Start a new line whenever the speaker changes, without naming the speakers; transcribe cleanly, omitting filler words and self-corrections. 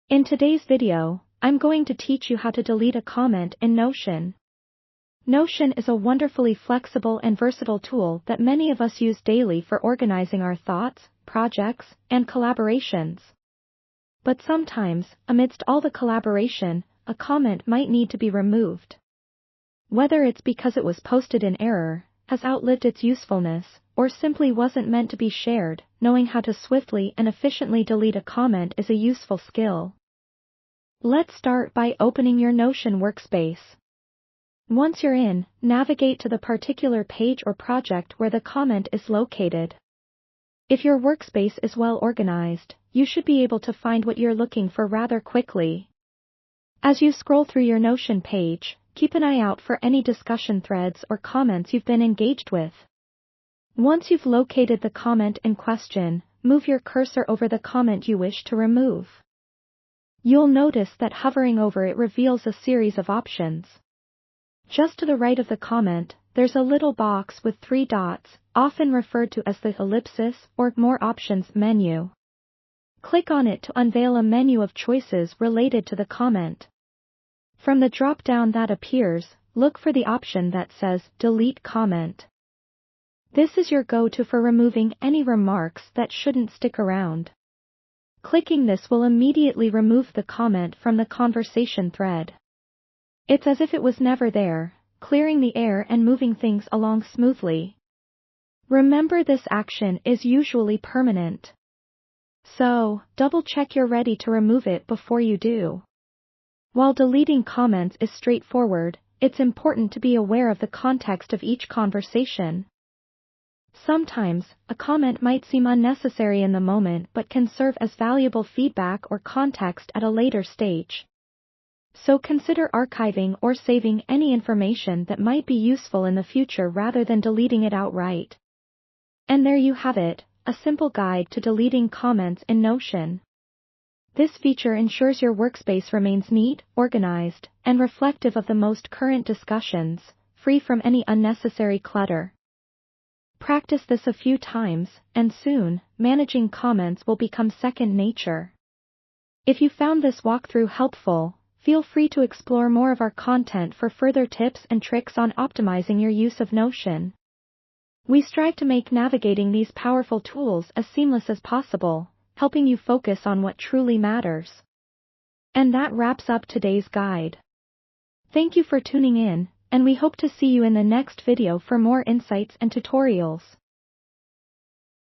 In today's video, I'm going to teach you how to delete a comment in Notion. Notion is a wonderfully flexible and versatile tool that many of us use daily for organizing our thoughts, projects, and collaborations. But sometimes, amidst all the collaboration, a comment might need to be removed. Whether it's because it was posted in error, has outlived its usefulness, or simply wasn't meant to be shared, knowing how to swiftly and efficiently delete a comment is a useful skill. Let's start by opening your Notion workspace. Once you're in, navigate to the particular page or project where the comment is located. If your workspace is well organized, you should be able to find what you're looking for rather quickly. As you scroll through your Notion page, keep an eye out for any discussion threads or comments you've been engaged with. Once you've located the comment in question, move your cursor over the comment you wish to remove. You'll notice that hovering over it reveals a series of options. Just to the right of the comment, there's a little box with 3 dots, often referred to as the ellipsis or More Options menu. Click on it to unveil a menu of choices related to the comment. From the drop-down that appears, look for the option that says Delete Comment. This is your go-to for removing any remarks that shouldn't stick around. Clicking this will immediately remove the comment from the conversation thread. It's as if it was never there, clearing the air and moving things along smoothly. Remember, this action is usually permanent. So, double-check you're ready to remove it before you do. While deleting comments is straightforward, it's important to be aware of the context of each conversation. Sometimes, a comment might seem unnecessary in the moment but can serve as valuable feedback or context at a later stage. So consider archiving or saving any information that might be useful in the future rather than deleting it outright. And there you have it, a simple guide to deleting comments in Notion. This feature ensures your workspace remains neat, organized, and reflective of the most current discussions, free from any unnecessary clutter. Practice this a few times, and soon, managing comments will become second nature. If you found this walkthrough helpful, feel free to explore more of our content for further tips and tricks on optimizing your use of Notion. We strive to make navigating these powerful tools as seamless as possible, helping you focus on what truly matters. And that wraps up today's guide. Thank you for tuning in, and we hope to see you in the next video for more insights and tutorials.